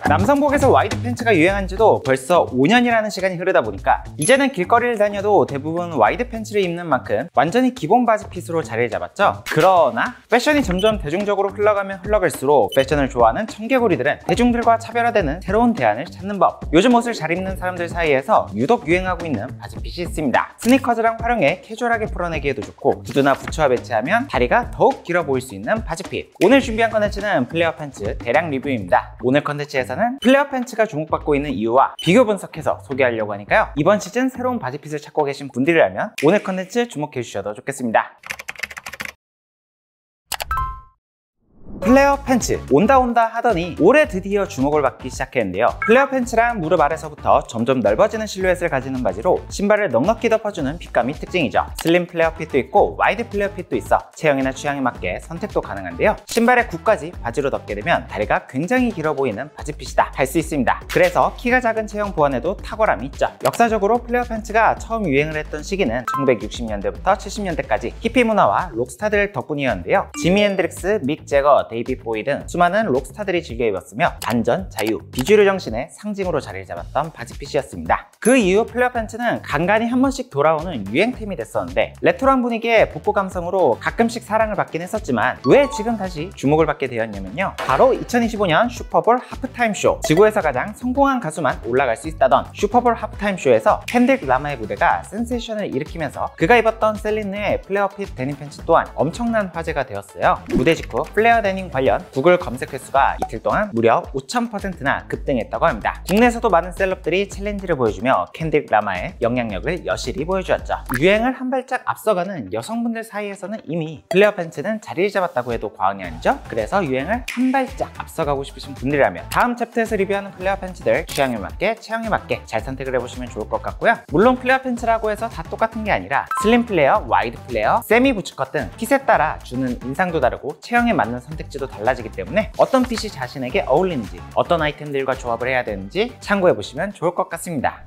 남성복에서 와이드 팬츠가 유행한 지도 벌써 5년이라는 시간이 흐르다 보니까 이제는 길거리를 다녀도 대부분 와이드 팬츠를 입는 만큼 완전히 기본 바지 핏으로 자리를 잡았죠. 그러나 패션이 점점 대중적으로 흘러가면 흘러갈수록 패션을 좋아하는 청개구리들은 대중들과 차별화되는 새로운 대안을 찾는 법. 요즘 옷을 잘 입는 사람들 사이에서 유독 유행하고 있는 바지핏이 있습니다. 스니커즈랑 활용해 캐주얼하게 풀어내기에도 좋고 구두나 부츠와 매치하면 다리가 더욱 길어 보일 수 있는 바지핏. 오늘 준비한 컨텐츠는 플레어 팬츠 대량 리뷰입니다. 오늘 컨텐츠에서는 플레어 팬츠가 주목받고 있는 이유와 비교 분석해서 소개하려고 하니까요. 이번 시즌 새로운 바지핏을 찾고 계신 분들이라면 오늘 컨텐츠 주목해 주셔도 좋겠습니다. 플레어 팬츠 온다 하더니 올해 드디어 주목을 받기 시작했는데요. 플레어 팬츠란 무릎 아래서부터 점점 넓어지는 실루엣을 가지는 바지로 신발을 넉넉히 덮어주는 핏감이 특징이죠. 슬림 플레어 핏도 있고 와이드 플레어 핏도 있어 체형이나 취향에 맞게 선택도 가능한데요. 신발의 굽까지 바지로 덮게 되면 다리가 굉장히 길어 보이는 바지핏이다 할 수 있습니다. 그래서 키가 작은 체형 보완에도 탁월함이 있죠. 역사적으로 플레어 팬츠가 처음 유행을 했던 시기는 1960년대부터 70년대까지 히피 문화와 록스타들 덕분이었는데요. 지미 앤드릭스, 믹 제거, 데이비 보이 등 수많은 록스타들이 즐겨 입었으며 안전, 자유, 비주류 정신의 상징으로 자리를 잡았던 바지핏이었습니다. 그 이후 플레어 팬츠는 간간히 한 번씩 돌아오는 유행템이 됐었는데 레트로한 분위기의 복고 감성으로 가끔씩 사랑을 받긴 했었지만 왜 지금 다시 주목을 받게 되었냐면요. 바로 2025년 슈퍼볼 하프타임 쇼. 지구에서 가장 성공한 가수만 올라갈 수 있다던 슈퍼볼 하프타임 쇼에서 켄드릭 라마의 무대가 센세이션을 일으키면서 그가 입었던 셀린느의 플레어 핏 데님 팬츠 또한 엄청난 화제가 되었어요. 무대 직후 플레어 데님 관련 구글 검색 횟수가 이틀 동안 무려 5000%나 급등했다고 합니다. 국내에서도 많은 셀럽들이 챌린지를 보여주며 켄드릭 라마의 영향력을 여실히 보여주었죠. 유행을 한 발짝 앞서가는 여성분들 사이에서는 이미 플레어 팬츠는 자리를 잡았다고 해도 과언이 아니죠. 그래서 유행을 한 발짝 앞서가고 싶으신 분들이라면 다음 챕터에서 리뷰하는 플레어 팬츠들 취향에 맞게 체형에 맞게 잘 선택을 해보시면 좋을 것 같고요. 물론 플레어 팬츠라고 해서 다 똑같은 게 아니라 슬림 플레어, 와이드 플레어, 세미 부츠컷 등 핏에 따라 주는 인상도 다르고 체형에 맞는 선택지도 달라지기 때문에 어떤 핏이 자신에게 어울리는지 어떤 아이템들과 조합을 해야 되는지 참고해보시면 좋을 것 같습니다.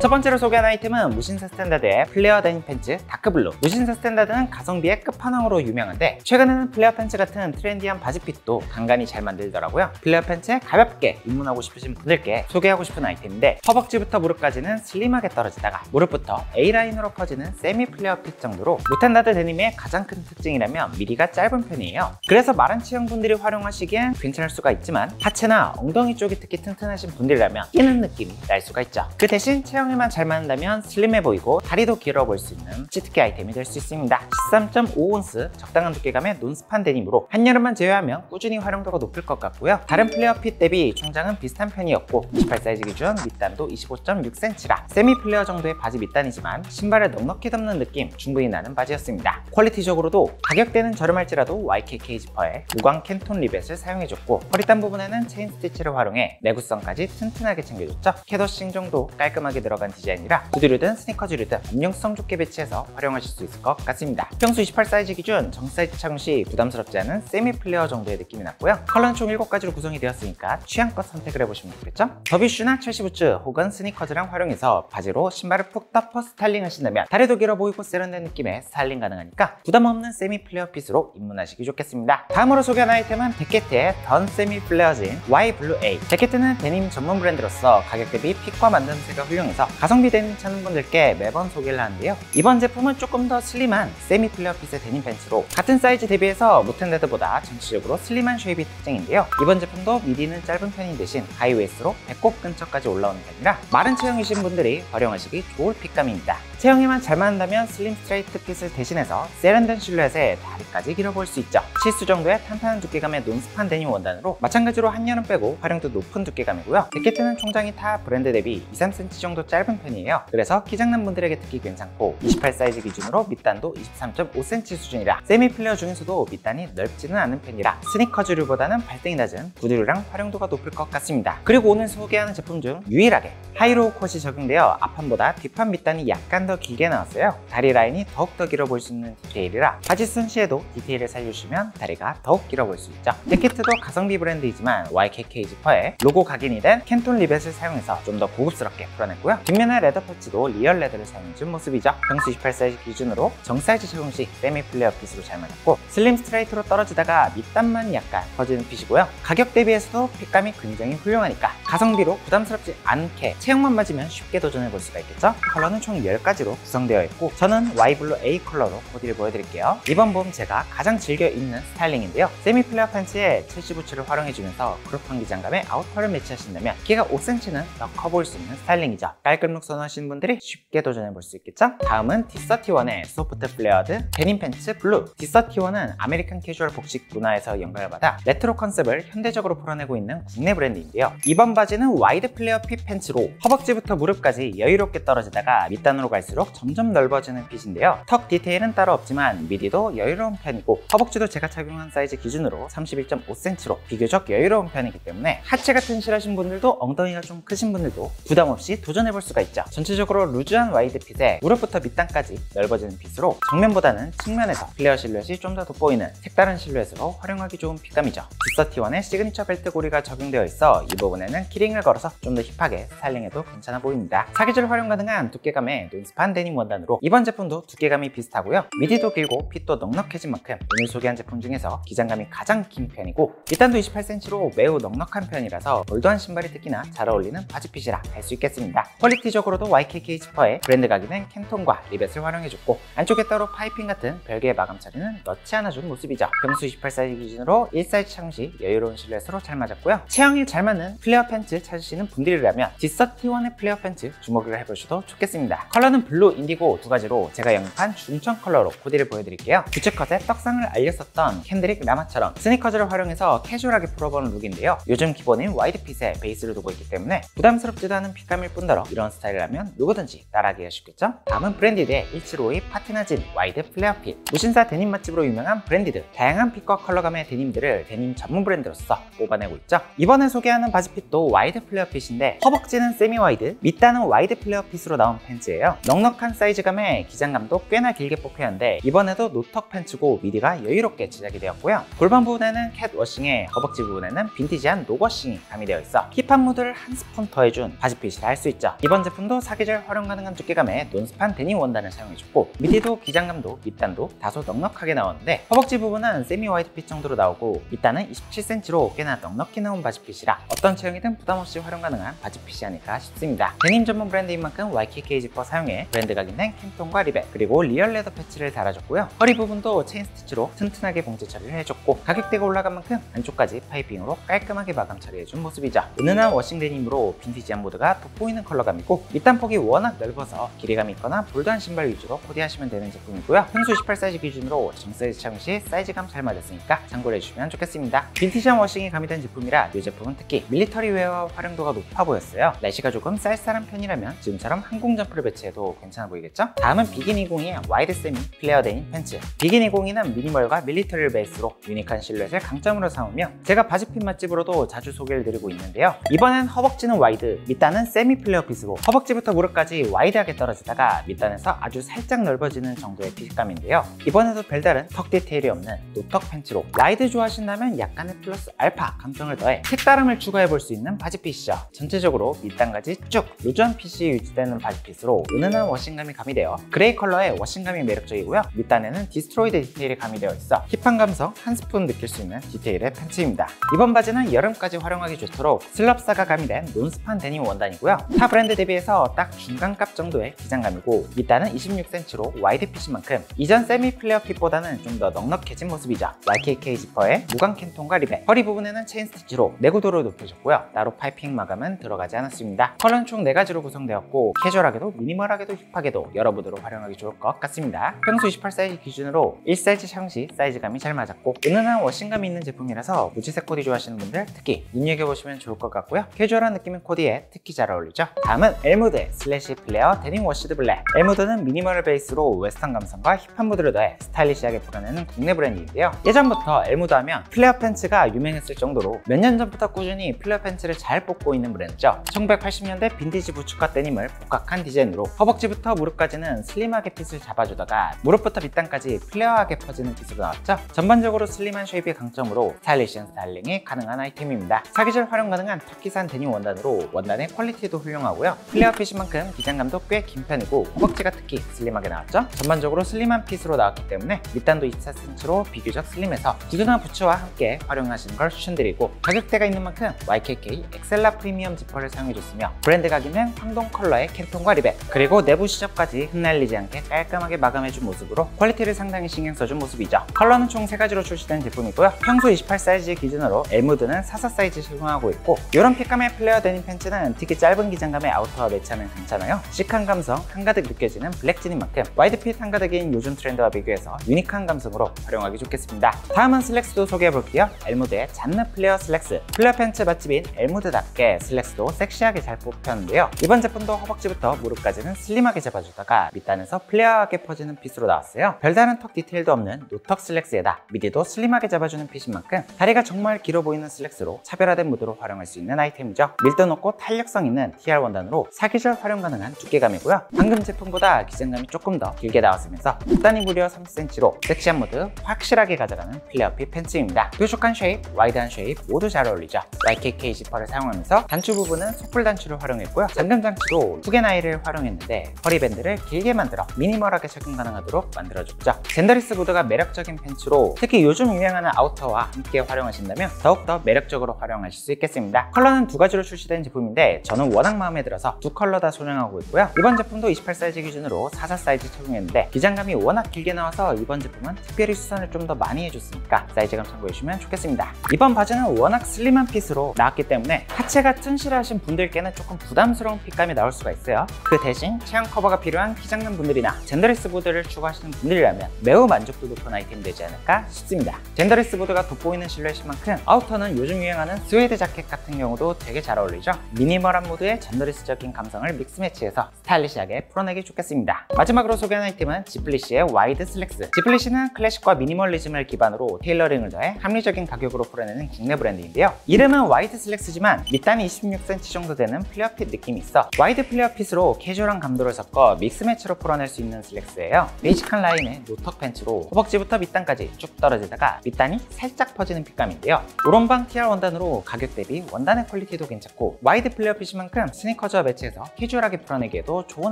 첫 번째로 소개한 아이템은 무신사 스탠다드의 플레어 데님 팬츠 다크블루. 무신사 스탠다드는 가성비의 끝판왕으로 유명한데 최근에는 플레어 팬츠 같은 트렌디한 바지핏도 간간히 잘 만들더라고요. 플레어 팬츠에 가볍게 입문하고 싶으신 분들께 소개하고 싶은 아이템인데 허벅지부터 무릎까지는 슬림하게 떨어지다가 무릎부터 A라인으로 퍼지는 세미 플레어 핏 정도로 무텐다드 데님의 가장 큰 특징이라면 미리가 짧은 편이에요. 그래서 마른 체형분들이 활용하시기엔 괜찮을 수가 있지만 하체나 엉덩이 쪽이 특히 튼튼하신 분들이라면 끼는 느낌이 날 수가 있죠. 그 대신 체형에만 잘 맞는다면 슬림해 보이고 다리도 길어 보일 수 있는 치트키 아이템이 될 수 있습니다. 13.5온스 적당한 두께감의 논스판 데님으로 한여름만 제외하면 꾸준히 활용도가 높을 것 같고요. 다른 플레어 핏 대비 총장은 비슷한 편이었고 28 사이즈 기준 밑단도 25.6cm라 세미 플레어 정도의 바지 밑단이지만 신발을 넉넉히 덮는 느낌 충분히 나는 바지였습니다. 퀄리티적으로도 가격대는 저렴할지라도 YKK 지퍼에 우광 캔톤 리벳을 사용해줬고 허리단 부분에는 체인 스티치를 활용해 내구성까지 튼튼하게 챙겨줬죠. 캐더싱 정도 깔끔하게 들어간 디자인이라 구두류든 스니커즈류든 안정성 좋게 배치해서 활용하실 수 있을 것 같습니다. 평소 28 사이즈 기준 정 사이즈 착용 시 부담스럽지 않은 세미 플레어 정도의 느낌이 났고요. 컬러는 총 7가지로 구성이 되었으니까 취향껏 선택을 해보시면 좋겠죠? 더비슈나 첼시 부츠 혹은 스니커즈랑 활용해서 바지로 신발을 푹 덮어 스타일링 하신다면 다리도 길어 보이고 세련된 느낌의 스타일링 가능하니까 부담 없는 세미 플레어 핏으로 입문하시기 좋겠습니다. 다음으로 소개한 아이템은 데케트의 던 세미 플레어진 Y 블루 A. 데케트는 데님 전문 브랜드로서 가격 대비 핏과 만듦새가 훌륭해서 가성비 데님 찾는 분들께 매번 소개를 하는데요. 이번 제품은 조금 더 슬림한 세미 플레어 핏의 데님 팬츠로 같은 사이즈 대비해서 무텐데드보다 전체적으로 슬림한 쉐입이 특징인데요. 이번 제품도 미디는 짧은 편인 대신 하이웨이스트로 배꼽 근처까지 올라오는 편이라 마른 체형이신 분들이 활용하시기 좋을 핏감입니다. 체형에만 잘 맞는다면 슬림 스트레이트 핏을 대신해서 세련된 실루엣에 다리까지 길어 보일 수 있죠. 실수 정도의 탄탄한 두께감의 논스판 데님 원단으로 마찬가지로 한여름 빼고 활용도 높은 두께감이고요. 데케트는 총장이 타 브랜드 대비 2-3cm 정도 짧은 편이에요. 그래서 키 작는 분들에게 특히 괜찮고 28 사이즈 기준으로 밑단도 23.5cm 수준이라 세미 플레어 중에서도 밑단이 넓지는 않은 편이라 스니커즈류보다는 발등이 낮은 구두류랑 활용도가 높을 것 같습니다. 그리고 오늘 소개하는 제품 중 유일하게 하이로우 컷이 적용되어 앞판보다 뒷판 밑단이 약간 더 더 길게 나왔어요. 다리 라인이 더욱더 길어 보일 수 있는 디테일이라 바지 순 시에도 디테일을 살려주시면 다리가 더욱 길어 보일 수 있죠. 잭키트도 가성비 브랜드이지만 YKK 지퍼에 로고 각인이 된 캔톤 리벳을 사용해서 좀 더 고급스럽게 풀어냈고요. 뒷면의 레더 패치도 리얼 레더를 사용해준 모습이죠. 평수 28 사이즈 기준으로 정 사이즈 적용 시 세미 플레어 핏으로 잘 맞았고 슬림 스트레이트로 떨어지다가 밑단만 약간 퍼지는 핏이고요. 가격 대비해서도 핏감이 굉장히 훌륭하니까 가성비로 부담스럽지 않게 체형만 맞으면 쉽게 도전해 볼 수가 있겠죠. 컬러는 총 10가지로 구성되어 있고 저는 Y블루 A 컬러로 코디를 보여드릴게요. 이번 봄 제가 가장 즐겨 입는 스타일링인데요. 세미 플레어 팬츠에 첼시 부츠를 활용해주면서 크롭한 기장감에 아우터를 매치하신다면 키가 5cm는 더 커 보일 수 있는 스타일링이죠. 깔끔룩 선호하시는 분들이 쉽게 도전해 볼 수 있겠죠. 다음은 D31의 소프트 플레어드 데님 팬츠 블루. D31은 아메리칸 캐주얼 복식 문화에서 영감을 받아 레트로 컨셉을 현대적으로 풀어내고 있는 국내 브랜드인데요. 이번 바지는 와이드 플레어 핏 팬츠로 허벅지부터 무릎까지 여유롭게 떨어지다가 밑단으로 갈수록 점점 넓어지는 핏인데요. 턱 디테일은 따로 없지만 미디도 여유로운 편이고 허벅지도 제가 착용한 사이즈 기준으로 31.5cm로 비교적 여유로운 편이기 때문에 하체가 튼실하신 분들도 엉덩이가 좀 크신 분들도 부담 없이 도전해볼 수가 있죠. 전체적으로 루즈한 와이드 핏에 무릎부터 밑단까지 넓어지는 핏으로 정면보다는 측면에서 플레어 실루엣이 좀 더 돋보이는 색다른 실루엣으로 활용하기 좋은 핏감이죠. D31의 시그니처 벨트 고리가 적용되어 있어 이 부분에는 키링을 걸어서 좀 더 힙하게 스타일링해도 괜찮아 보입니다. 사계절 활용 가능한 두께감의 논스판 데님 원단으로 이번 제품도 두께감이 비슷하고요. 미디도 길고 핏도 넉넉해진 만큼 오늘 소개한 제품 중에서 기장감이 가장 긴 편이고 밑단도 28cm로 매우 넉넉한 편이라서 볼드한 신발이 특히나 잘 어울리는 바지핏이라 할 수 있겠습니다. 퀄리티적으로도 YKK 지퍼에 브랜드 각인된 캔톤과 리벳을 활용해줬고 안쪽에 따로 파이핑 같은 별개의 마감 처리는 넣지 않아준 모습이죠. 평수 28 사이즈 기준으로 1사이즈 착용 시 여유로운 실루엣으로 잘 맞았고요. 체형이 잘 맞는 플레어 팬츠 찾으시는 분들이라면 D31의 플레어 팬츠 주목을 해보셔도 좋겠습니다. 컬러는 블루, 인디고 두 가지로 제가 영입한 중청 컬러로 코디를 보여드릴게요. 부츠컷에 떡상을 알렸었던 캔드릭 라마처럼 스니커즈를 활용해서 캐주얼하게 풀어보는 룩인데요. 요즘 기본인 와이드핏에 베이스를 두고 있기 때문에 부담스럽지도 않은 핏감일 뿐더러 이런 스타일이라면 누구든지 따라하기가 쉽겠죠? 다음은 브랜디드의 1752 파티나진 와이드 플레어 핏. 무신사 데님 맛집으로 유명한 브랜디드. 다양한 핏과 컬러감의 데님들을 데님 전문 브랜드로서 뽑아내고 있죠. 이번에 소개하는 바지핏도 와이드 플레어 핏인데 허벅지는 세미 와이드, 밑단은 와이드 플레어 핏으로 나온 팬츠예요. 넉넉한 사이즈감에 기장감도 꽤나 길게 뽑혔는데 이번에도 노턱 팬츠고 미디가 여유롭게 제작이 되었고요. 골반 부분에는 캣 워싱에 허벅지 부분에는 빈티지한 노워싱이 가미되어 있어 힙한 무드를 한 스푼 더해준 바지핏이라 할 수 있죠. 이번 제품도 사계절 활용 가능한 두께감의 논스판 데님 원단을 사용해줬고 미디도 기장감도 밑단도 다소 넉넉하게 나오는데 허벅지 부분은 세미 와이드 핏 정도로 나오고 밑단은 27cm로 꽤나 넉넉히 나온 바지핏이라 어떤 체형이든 부담없이 활용 가능한 바지핏이 아닐까 싶습니다. 데님 전문 브랜드인 만큼 YKK 지퍼 사용해 브랜드 각인된 캔톤과 리벳 그리고 리얼 레더 패치를 달아줬고요. 허리 부분도 체인 스티치로 튼튼하게 봉제 처리를 해줬고 가격대가 올라간 만큼 안쪽까지 파이핑으로 깔끔하게 마감 처리해준 모습이죠. 은은한 워싱 데님으로 빈티지한 모드가 돋보이는 컬러감이고 밑단폭이 워낙 넓어서 길이감이 있거나 볼드한 신발 위주로 코디하시면 되는 제품이고요. 평소 18 사이즈 기준으로 정 사이즈 착용 시 사이즈감 잘 맞았으니까 참고를 해주시면 좋겠습니다. 빈티지한 워싱이 가미된 제품이라 이 제품은 특히 밀리터리 웨어 활용도가 높아 보였어요. 날씨가 조금 쌀쌀한 편이라면 지금처럼 항공 점프를 배치해도 괜찮아 보이겠죠? 다음은 비긴20의 와이드 세미 플레어 데님 팬츠. 비긴20는 미니멀과 밀리터리를 베이스로 유니크한 실루엣을 강점으로 삼으며 제가 바지핏 맛집으로도 자주 소개를 드리고 있는데요. 이번엔 허벅지는 와이드, 밑단은 세미 플레어 핏으로 허벅지부터 무릎까지 와이드하게 떨어지다가 밑단에서 아주 살짝 넓어지는 정도의 핏감인데요. 이번에도 별다른 턱 디테일이 없는 노턱 팬츠로 와이드 좋아하신다면 약간의 플러스 알파 감성을 더해 색다름을 추가해 볼 수 있는 바지핏이죠. 전체적으로 밑단까지 쭉 루즈한 핏이 유지되는 바지핏으로 은은한 워싱감이 가미되어 그레이 컬러의 워싱감이 매력적이고요. 밑단에는 디스트로이드 디테일이 가미되어 있어 힙한 감성 한 스푼 느낄 수 있는 디테일의 팬츠입니다. 이번 바지는 여름까지 활용하기 좋도록 슬럽사가 가미된 논스판 데님 원단이고요. 타 브랜드 대비해서 딱 중간값 정도의 기장감이고 밑단은 26cm로 와이드 핏인 만큼 이전 세미 플레어 핏보다는 좀 더 넉넉해진 모습이죠. YKK 지퍼의 무광 캔톤과 리벳, 허리 부분에는 체인 스티치로 내구도를 높여줬고요. 따로 파이핑 마감은 들어가지 않았습니다. 컬러는 총 4가지로 구성되었고 캐주얼하게도 미니멀하게도 힙하게도 여러 무드로 활용하기 좋을 것 같습니다. 평소 28 사이즈 기준으로 1사이즈 착용 시 사이즈감이 잘 맞았고 은은한 워싱감이 있는 제품이라서 무지색 코디 좋아하시는 분들 특히 눈여겨보시면 좋을 것 같고요. 캐주얼한 느낌의 코디에 특히 잘 어울리죠. 다음은 엘무드의 슬래시 플레어 데님 워시드 블랙. 엘무드는 미니멀 베이스로 웨스턴 감성과 힙한 무드를 더해 스타일리시하게 풀어내는 국내 브랜드인데요. 예전부터 엘무드 하면 플레어 팬츠가 유명했을 정도로 몇 년 전부터 꾸준히 플레어 팬츠를 잘 뽑고 있는 브랜드죠. 1980년대 빈티지 부츠컷 데님을 복각한 디자인으로 허벅지 허벅지부터 무릎까지는 슬림하게 핏을 잡아주다가 무릎부터 밑단까지 플레어하게 퍼지는 핏으로 나왔죠. 전반적으로 슬림한 쉐입이 강점으로 스타일리시한 스타일링이 가능한 아이템입니다. 사계절 활용 가능한 터키산 데님 원단으로 원단의 퀄리티도 훌륭하고요. 플레어 핏인 만큼 기장감도 꽤 긴 편이고 허벅지가 특히 슬림하게 나왔죠. 전반적으로 슬림한 핏으로 나왔기 때문에 밑단도 24cm로 비교적 슬림해서 구두나 부츠와 함께 활용하시는 걸 추천드리고, 가격대가 있는 만큼 YKK 엑셀라 프리미엄 지퍼를 사용해줬으며 브랜드 각인은 황동 컬러의 캔톤과 리벳, 그리고 내부 시접까지 흩날리지 않게 깔끔하게 마감해준 모습으로 퀄리티를 상당히 신경 써준 모습이죠. 컬러는 총 3가지로 출시된 제품이고요. 평소 28 사이즈 기준으로 엘무드는 44 사이즈 적용하고 있고, 이런 핏감의 플레어 데님 팬츠는 특히 짧은 기장감의 아우터와 매치하면 괜찮아요. 시크한 감성 한가득 느껴지는 블랙진인 만큼 와이드핏 한가득인 요즘 트렌드와 비교해서 유니크한 감성으로 활용하기 좋겠습니다. 다음은 슬랙스도 소개해볼게요. 엘무드의 잔느 플레어 슬랙스. 플레어 팬츠 맛집인 엘무드답게 슬랙스도 섹시하게 잘 뽑혔는데요. 이번 제품도 허벅지부터 무릎까지는 슬림하게 잡아주다가 밑단에서 플레어하게 퍼지는 핏으로 나왔어요. 별다른 턱 디테일도 없는 노턱 슬랙스에다 미디도 슬림하게 잡아주는 핏인 만큼 다리가 정말 길어 보이는 슬랙스로 차별화된 무드로 활용할 수 있는 아이템이죠. 밀도 높고 탄력성 있는 TR 원단으로 사계절 활용 가능한 두께감이고요. 방금 제품보다 기장감이 조금 더 길게 나왔으면서 밑단이 무려 30cm로 섹시한 무드 확실하게 가져가는 플레어핏 팬츠입니다. 뾰족한 쉐입, 와이드한 쉐입 모두 잘 어울리죠. YKK 지퍼를 사용하면서 단추 부분은 속불 단추를 활용했고요. 잠금 장치도 후게 나이를 활용했는데 허리밴드를 길게 만들어 미니멀하게 착용 가능하도록 만들어줬죠. 젠더리스 무드가 매력적인 팬츠로 특히 요즘 유행하는 아우터와 함께 활용하신다면 더욱더 매력적으로 활용하실 수 있겠습니다. 컬러는 2가지로 출시된 제품인데 저는 워낙 마음에 들어서 2컬러 다 소장하고 있고요. 이번 제품도 28 사이즈 기준으로 44 사이즈 착용했는데 기장감이 워낙 길게 나와서 이번 제품은 특별히 수선을 좀 더 많이 해줬으니까 사이즈감 참고해주시면 좋겠습니다. 이번 바지는 워낙 슬림한 핏으로 나왔기 때문에 하체가 튼실하신 분들께는 조금 부담스러운 핏감이 나올 수가 있어요. 그 대신 체형 커버가 필요한 키 작는 분들이나 젠더리스 보드를 추구하시는 분들이라면 매우 만족도 높은 아이템이 되지 않을까 싶습니다. 젠더리스 보드가 돋보이는 실루엣인 만큼 아우터는 요즘 유행하는 스웨이드 자켓 같은 경우도 되게 잘 어울리죠. 미니멀한 무드의 젠더리스적인 감성을 믹스 매치해서 스타일리시하게 풀어내기 좋겠습니다. 마지막으로 소개한 아이템은 지플리시의 와이드 슬랙스. 지플리시는 클래식과 미니멀리즘을 기반으로 테일러링을 더해 합리적인 가격으로 풀어내는 국내 브랜드인데요. 이름은 와이드 슬랙스지만 밑단이 26cm 정도 되는 플레어핏 느낌이 있어 와이드 플레어핏으로 캐주얼한 감도를 섞어 믹스 매치로 풀어낼 수 있는 슬랙스예요. 베이직한 라인의 노턱 팬츠로 허벅지부터 밑단까지 쭉 떨어지다가 밑단이 살짝 퍼지는 핏감인데요. 우런방 TR 원단으로 가격 대비 원단의 퀄리티도 괜찮고 와이드 플레어핏인 만큼 스니커즈와 매치해서 캐주얼하게 풀어내기에도 좋은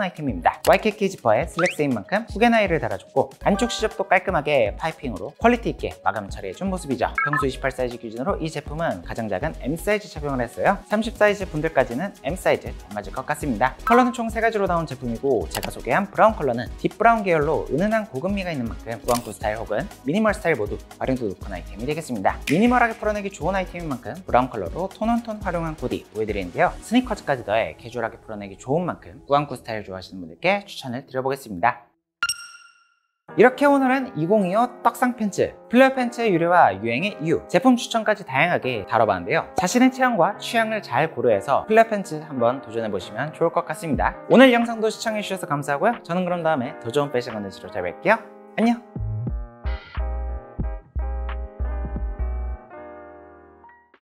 아이템입니다. YKK 지퍼에 슬랙스인 만큼 후게 나이를 달아줬고 안쪽 시접도 깔끔하게 파이핑으로 퀄리티 있게 마감 처리해준 모습이죠. 평소 28 사이즈 기준으로 이 제품은 가장 작은 M 사이즈 착용을 했어요. 30 사이즈 분들까지는 M 사이즈 잘 맞을 것 같습니다. 컬러는 총 3가지로 나온 제품이고 제가 소개한 브라운 컬러는 딥 브라운 계열로 은은한 고급미가 있는 만큼 꾸안꾸 스타일 혹은 미니멀 스타일 모두 활용도 높은 아이템이 되겠습니다. 미니멀하게 풀어내기 좋은 아이템인 만큼 브라운 컬러로 톤온톤 활용한 코디 보여드리는데요. 스니커즈까지 더해 캐주얼하게 풀어내기 좋은 만큼 꾸안꾸 스타일 좋아하시는 분들께 추천을 드려보겠습니다. 이렇게 오늘은 2025 떡상 팬츠, 플레어 팬츠의 유래와 유행의 이유, 제품 추천까지 다양하게 다뤄봤는데요. 자신의 체형과 취향을 잘 고려해서 플레어 팬츠 한번 도전해보시면 좋을 것 같습니다. 오늘 영상도 시청해주셔서 감사하고요. 저는 그럼 다음에 더 좋은 패션 컨텐츠로 잘 뵐게요. 안녕!